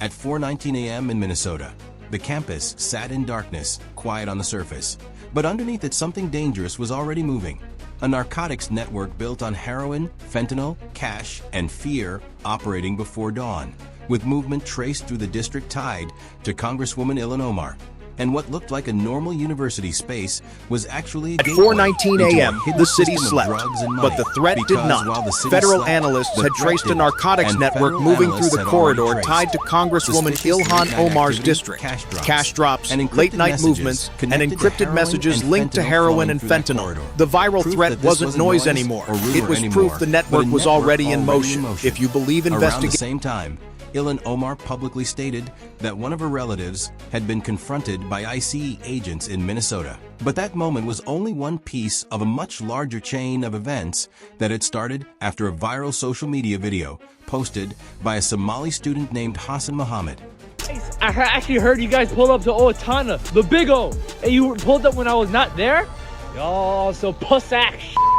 At 4:19 a.m. in Minnesota, the campus sat in darkness, quiet on the surface. But underneath it, something dangerous was already moving. A narcotics network built on heroin, fentanyl, cash, and fear operating before dawn, with movement traced through the district tied to Congresswoman Omar. And what looked like a normal university space was actually a At 4:19 a.m., the city system of slept, drugs and but money. the threat did Because not. while the city Federal slept, analysts the had threat traced a didn't. narcotics And network federal moving through analysts the had corridor already tied to traced Congresswoman suspicious Ilhan late-night Omar's activity, district. cash drops, and encrypted late-night messages movements, and connected to encrypted heroin messages and linked to fentanyl heroin flowing and through that fentanyl. corridor. The viral Proof threat that this wasn't noise noise anymore. or rumor It was anymore, proof the but network a was network already in motion. If you believe Around the investigators, same time, Ilhan Omar publicly stated that one of her relatives had been confronted by ICE agents in Minnesota. But that moment was only one piece of a much larger chain of events that had started after a viral social media video posted by a Somali student named Hassan Mohammed. I actually heard you guys pulled up to Otana, the big O. And you pulled up when I was not there? Yo, so puss ass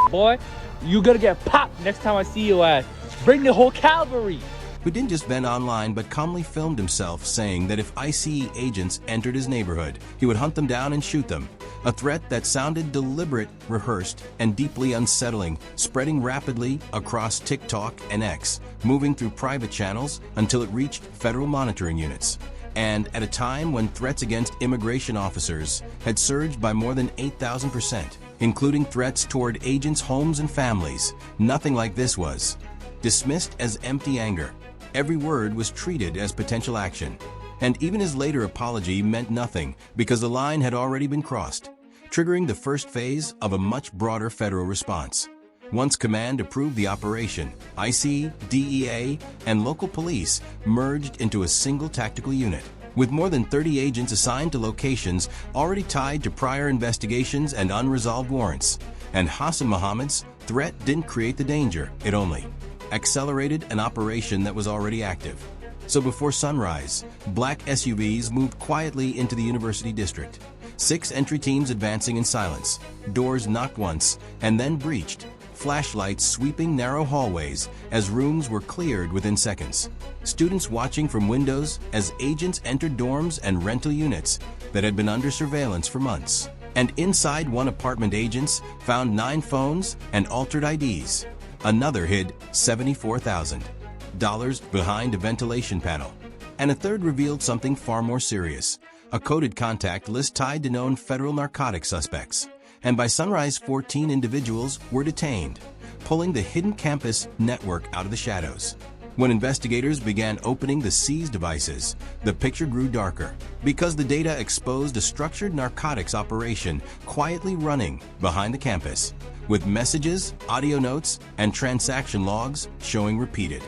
boy. You gonna get popped next time I see you at. Bring the whole cavalry. Who didn't just vent online but calmly filmed himself saying that if ICE agents entered his neighborhood, he would hunt them down and shoot them. A threat that sounded deliberate, rehearsed, and deeply unsettling, spreading rapidly across TikTok and X, moving through private channels until it reached federal monitoring units. And at a time when threats against immigration officers had surged by more than 8,000%, including threats toward agents' homes and families, nothing like this was dismissed as empty anger. Every word was treated as potential action. And even his later apology meant nothing because the line had already been crossed, triggering the first phase of a much broader federal response. Once command approved the operation, ICE, DEA, and local police merged into a single tactical unit, with more than 30 agents assigned to locations already tied to prior investigations and unresolved warrants. And Hassan Mohammed's threat didn't create the danger, it only accelerated an operation that was already active. So before sunrise, black SUVs moved quietly into the university district. 6 entry teams advancing in silence. Doors knocked once and then breached. Flashlights sweeping narrow hallways as rooms were cleared within seconds. Students watching from windows as agents entered dorms and rental units that had been under surveillance for months. And inside one apartment, agents found 9 phones and altered IDs. Another hid $74,000 behind a ventilation panel. And a third revealed something far more serious, a coded contact list tied to known federal narcotic suspects. And by sunrise, 14 individuals were detained, pulling the hidden campus network out of the shadows. When investigators began opening the seized devices, the picture grew darker because the data exposed a structured narcotics operation quietly running behind the campus, with messages, audio notes, and transaction logs showing repeated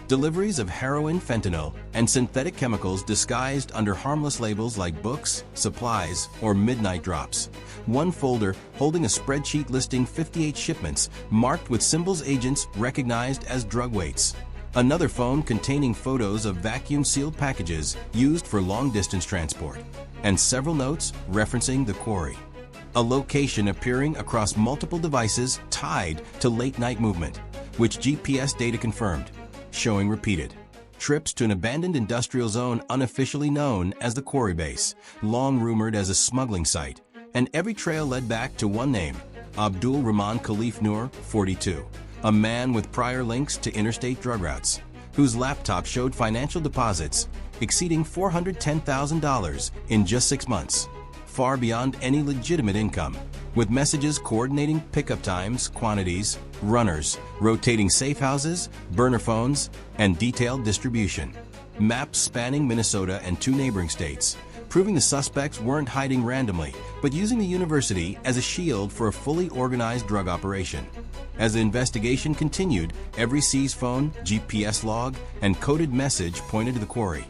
deliveries of heroin, fentanyl, and synthetic chemicals disguised under harmless labels like books, supplies, or midnight drops. One folder holding a spreadsheet listing 58 shipments marked with symbols agents recognized as drug weights. Another phone containing photos of vacuum-sealed packages used for long-distance transport, and several notes referencing the quarry. A location appearing across multiple devices tied to late-night movement, which GPS data confirmed, showing repeated trips to an abandoned industrial zone unofficially known as the Quarry Base, long rumored as a smuggling site, and every trail led back to one name, Abdul Rahman Khalif Noor, 42, a man with prior links to interstate drug routes, whose laptop showed financial deposits exceeding $410,000 in just 6 months, far beyond any legitimate income, with messages coordinating pickup times, quantities, runners, rotating safe houses, burner phones, and detailed distribution. Maps spanning Minnesota and 2 neighboring states, proving the suspects weren't hiding randomly, but using the university as a shield for a fully organized drug operation. As the investigation continued, every seized phone, GPS log, and coded message pointed to the quarry.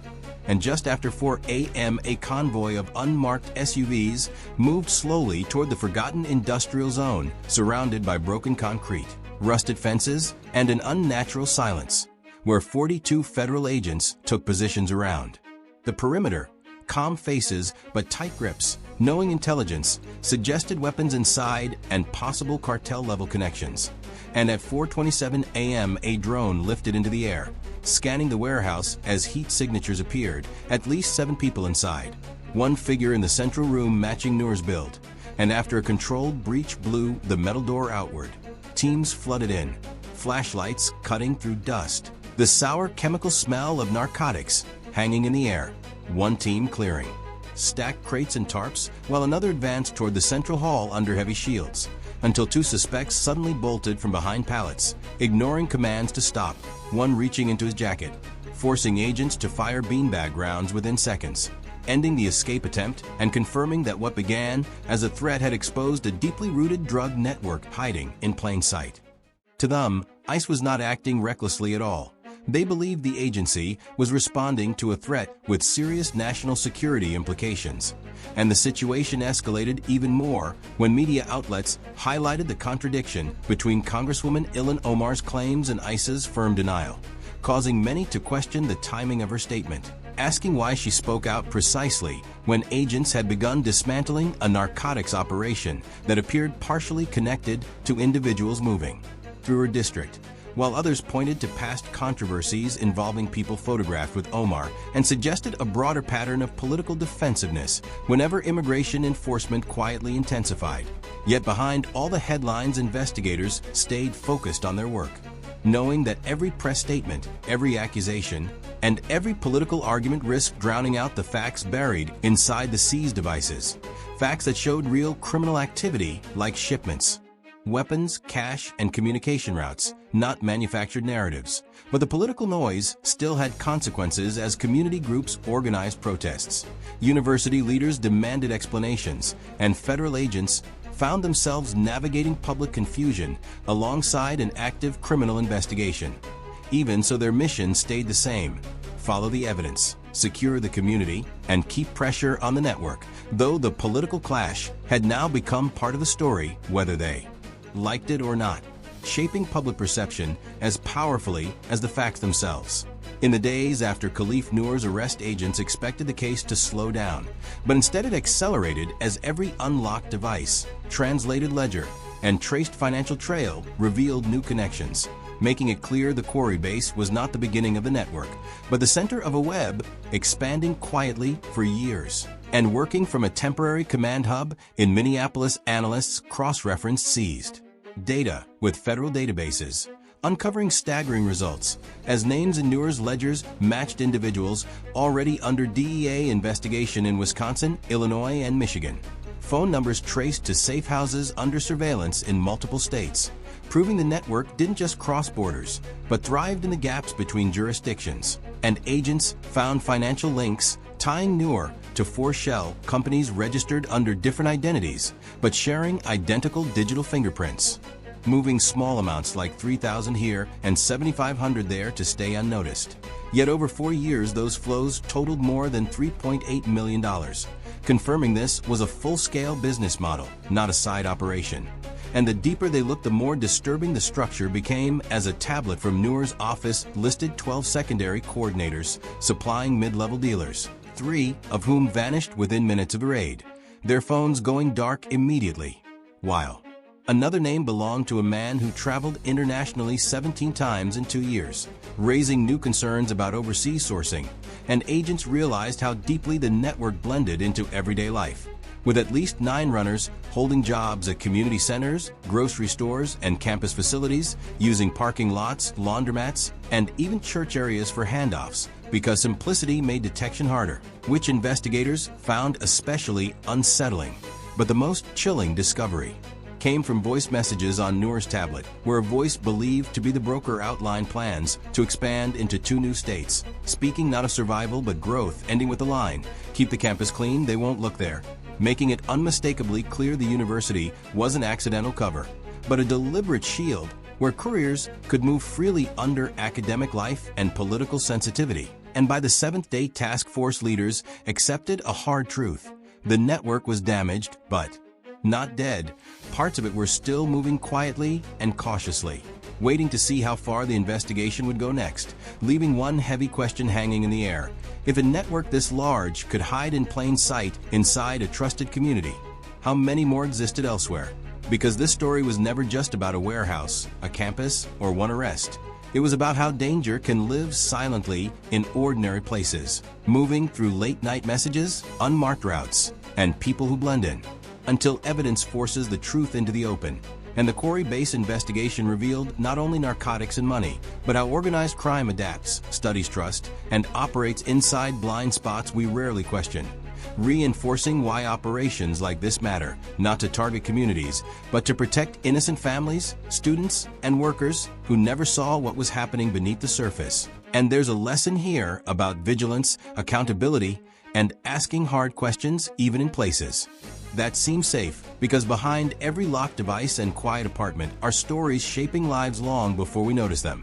And just after 4 a.m., a convoy of unmarked SUVs moved slowly toward the forgotten industrial zone, surrounded by broken concrete, rusted fences, and an unnatural silence, where 42 federal agents took positions around. The perimeter, calm faces but tight grips, Knowing intelligence suggested weapons inside and possible cartel-level connections. And at 4:27 a.m., a drone lifted into the air, scanning the warehouse as heat signatures appeared, at least 7 people inside. One figure in the central room matching Noor's build. And after a controlled breach blew the metal door outward, teams flooded in, flashlights cutting through dust. The sour chemical smell of narcotics hanging in the air. One team clearing stacked crates and tarps, while another advanced toward the central hall under heavy shields, until 2 suspects suddenly bolted from behind pallets, ignoring commands to stop, one reaching into his jacket, forcing agents to fire beanbag rounds within seconds, ending the escape attempt and confirming that what began as a threat had exposed a deeply rooted drug network hiding in plain sight. To them, ICE was not acting recklessly at all. They believed the agency was responding to a threat with serious national security implications. And the situation escalated even more when media outlets highlighted the contradiction between Congresswoman Ilhan Omar's claims and ICE's firm denial, causing many to question the timing of her statement, asking why she spoke out precisely when agents had begun dismantling a narcotics operation that appeared partially connected to individuals moving through her district, while others pointed to past controversies involving people photographed with Omar and suggested a broader pattern of political defensiveness whenever immigration enforcement quietly intensified. Yet behind all the headlines, investigators stayed focused on their work, knowing that every press statement, every accusation, and every political argument risked drowning out the facts buried inside the seized devices, facts that showed real criminal activity like shipments, weapons, cash, and communication routes, not manufactured narratives. But the political noise still had consequences as community groups organized protests. University leaders demanded explanations, and federal agents found themselves navigating public confusion alongside an active criminal investigation. Even so, their mission stayed the same: follow the evidence, secure the community, and keep pressure on the network, though the political clash had now become part of the story, whether they liked it or not, shaping public perception as powerfully as the facts themselves. In the days after Khalif Noor's arrest, agents expected the case to slow down, but instead it accelerated as every unlocked device, translated ledger, and traced financial trail revealed new connections, making it clear the quarry base was not the beginning of the network, but the center of a web expanding quietly for years. And working from a temporary command hub in Minneapolis, analysts cross-referenced seized data with federal databases, uncovering staggering results as names in Noor's ledgers matched individuals already under DEA investigation in Wisconsin, Illinois, and Michigan. Phone numbers traced to safe houses under surveillance in multiple states, proving the network didn't just cross borders, but thrived in the gaps between jurisdictions. And agents found financial links tying Noor to 4 shell companies registered under different identities, but sharing identical digital fingerprints, moving small amounts like $3,000 here and $7,500 there to stay unnoticed. Yet over 4 years, those flows totaled more than $3.8 million, confirming this was a full-scale business model, not a side operation. And the deeper they looked, the more disturbing the structure became, as a tablet from Noor's office listed 12 secondary coordinators supplying mid-level dealers, 3 of whom vanished within minutes of a raid, their phones going dark immediately. While another name belonged to a man who traveled internationally 17 times in 2 years, raising new concerns about overseas sourcing, and agents realized how deeply the network blended into everyday life, with at least 9 runners holding jobs at community centers, grocery stores, and campus facilities, using parking lots, laundromats, and even church areas for handoffs, because simplicity made detection harder, which investigators found especially unsettling. But the most chilling discovery came from voice messages on Noor's tablet, where a voice believed to be the broker outlined plans to expand into 2 new states, speaking not of survival but growth, ending with the line, "Keep the campus clean, they won't look there," making it unmistakably clear the university was an accidental cover, but a deliberate shield where couriers could move freely under academic life and political sensitivity. And by the 7th day, task force leaders accepted a hard truth: the network was damaged, but not dead. Parts of it were still moving quietly and cautiously, waiting to see how far the investigation would go next, leaving one heavy question hanging in the air. If a network this large could hide in plain sight inside a trusted community, how many more existed elsewhere? Because this story was never just about a warehouse, a campus, or one arrest. It was about how danger can live silently in ordinary places, moving through late-night messages, unmarked routes, and people who blend in, until evidence forces the truth into the open. And the Quarry Base investigation revealed not only narcotics and money, but how organized crime adapts, studies trust, and operates inside blind spots we rarely question, reinforcing why operations like this matter, not to target communities, but to protect innocent families, students, and workers who never saw what was happening beneath the surface. And there's a lesson here about vigilance, accountability, and asking hard questions even in places that seem safe, because behind every locked device and quiet apartment are stories shaping lives long before we notice them.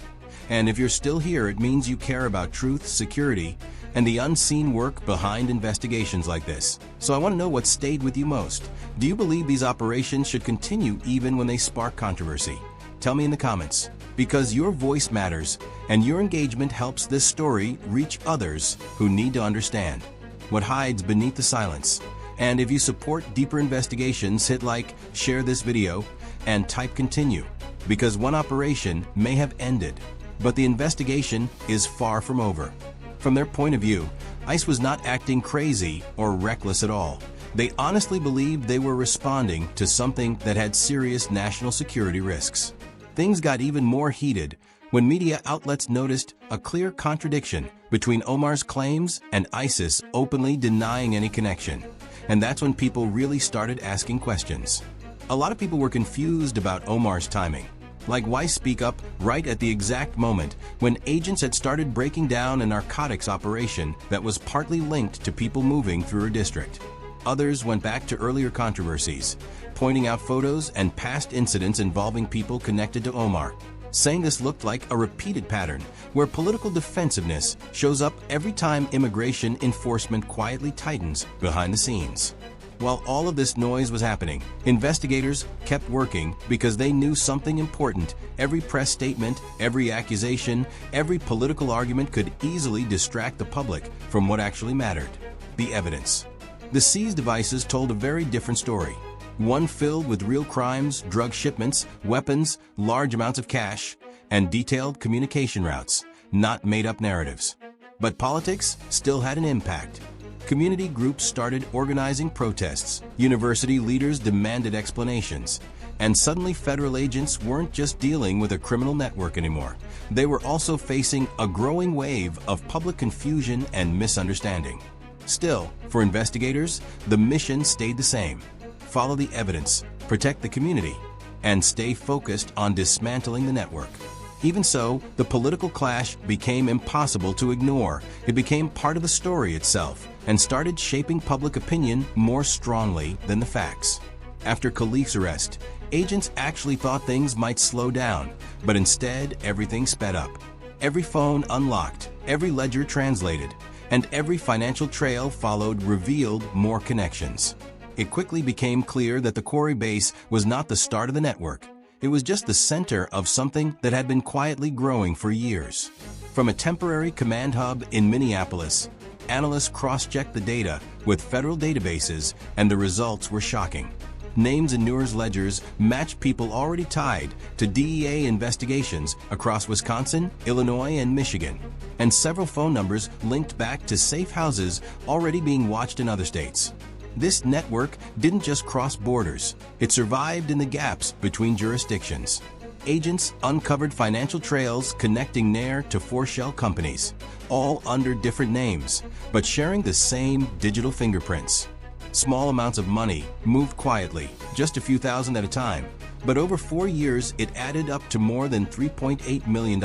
And if you're still here, it means you care about truth, security, and the unseen work behind investigations like this. So I want to know what stayed with you most. Do you believe these operations should continue even when they spark controversy? Tell me in the comments, because your voice matters, and your engagement helps this story reach others who need to understand what hides beneath the silence. And if you support deeper investigations, hit like, share this video, and type continue, because one operation may have ended, but the investigation is far from over. From their point of view, ICE was not acting crazy or reckless at all. They honestly believed they were responding to something that had serious national security risks. Things got even more heated when media outlets noticed a clear contradiction between Omar's claims and ISIS openly denying any connection. And that's when people really started asking questions. A lot of people were confused about Omar's timing. Like, why speak up right at the exact moment when agents had started breaking down a narcotics operation that was partly linked to people moving through her district? Others went back to earlier controversies, pointing out photos and past incidents involving people connected to Omar, saying this looked like a repeated pattern where political defensiveness shows up every time immigration enforcement quietly tightens behind the scenes. While all of this noise was happening, investigators kept working because they knew something important. Every press statement, every accusation, every political argument could easily distract the public from what actually mattered: the evidence. The seized devices told a very different story. One filled with real crimes, drug shipments, weapons, large amounts of cash, and detailed communication routes, not made-up narratives. But politics still had an impact. Community groups started organizing protests, university leaders demanded explanations, and suddenly federal agents weren't just dealing with a criminal network anymore. They were also facing a growing wave of public confusion and misunderstanding. Still, for investigators, the mission stayed the same: follow the evidence, protect the community, and stay focused on dismantling the network. Even so, the political clash became impossible to ignore. It became part of the story itself and started shaping public opinion more strongly than the facts. After Khalif's arrest, agents actually thought things might slow down, but instead everything sped up. Every phone unlocked, every ledger translated, and every financial trail followed revealed more connections. It quickly became clear that the Quarry Base was not the start of the network. It was just the center of something that had been quietly growing for years. From a temporary command hub in Minneapolis, analysts cross-checked the data with federal databases, and the results were shocking. Names in Newer's ledgers matched people already tied to DEA investigations across Wisconsin, Illinois, and Michigan, and several phone numbers linked back to safe houses already being watched in other states. This network didn't just cross borders, it survived in the gaps between jurisdictions. Agents uncovered financial trails connecting Nair to 4 shell companies, all under different names, but sharing the same digital fingerprints. Small amounts of money moved quietly, just a few thousand at a time, but over 4 years it added up to more than $3.8 million,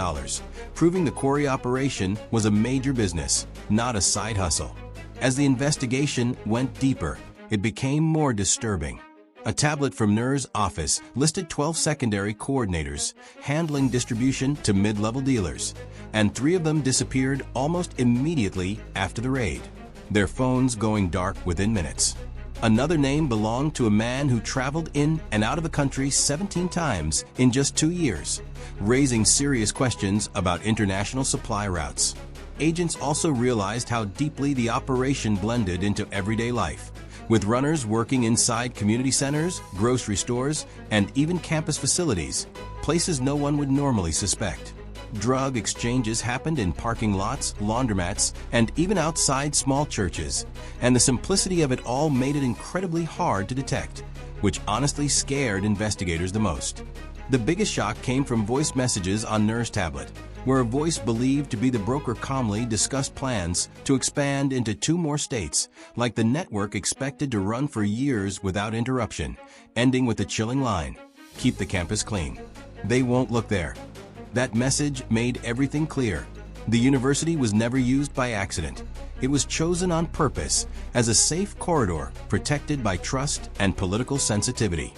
proving the quarry operation was a major business, not a side hustle. As the investigation went deeper, it became more disturbing. A tablet from Newer's office listed 12 secondary coordinators handling distribution to mid-level dealers, and 3 of them disappeared almost immediately after the raid, their phones going dark within minutes. Another name belonged to a man who traveled in and out of the country 17 times in just 2 years, raising serious questions about international supply routes. Agents also realized how deeply the operation blended into everyday life, with runners working inside community centers, grocery stores, and even campus facilities, places no one would normally suspect. Drug exchanges happened in parking lots, laundromats, and even outside small churches, and the simplicity of it all made it incredibly hard to detect, which honestly scared investigators the most. The biggest shock came from voice messages on Nur's tablet, where a voice believed to be the broker calmly discussed plans to expand into 2 more states, like the network expected to run for years without interruption, ending with the chilling line, "Keep the campus clean. They won't look there." That message made everything clear. The university was never used by accident. It was chosen on purpose as a safe corridor protected by trust and political sensitivity.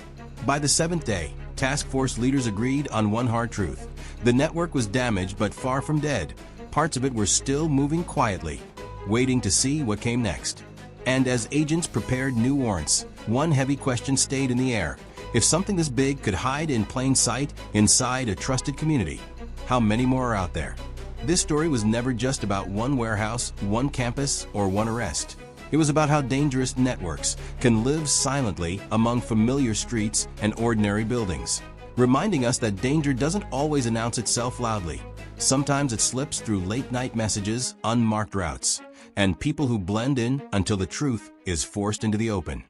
By the 7th day, task force leaders agreed on one hard truth. The network was damaged but far from dead. Parts of it were still moving quietly, waiting to see what came next. And as agents prepared new warrants, one heavy question stayed in the air. If something this big could hide in plain sight inside a trusted community, how many more are out there? This story was never just about one warehouse, one campus, or one arrest. It was about how dangerous networks can live silently among familiar streets and ordinary buildings, reminding us that danger doesn't always announce itself loudly. Sometimes it slips through late-night messages, unmarked routes, and people who blend in until the truth is forced into the open.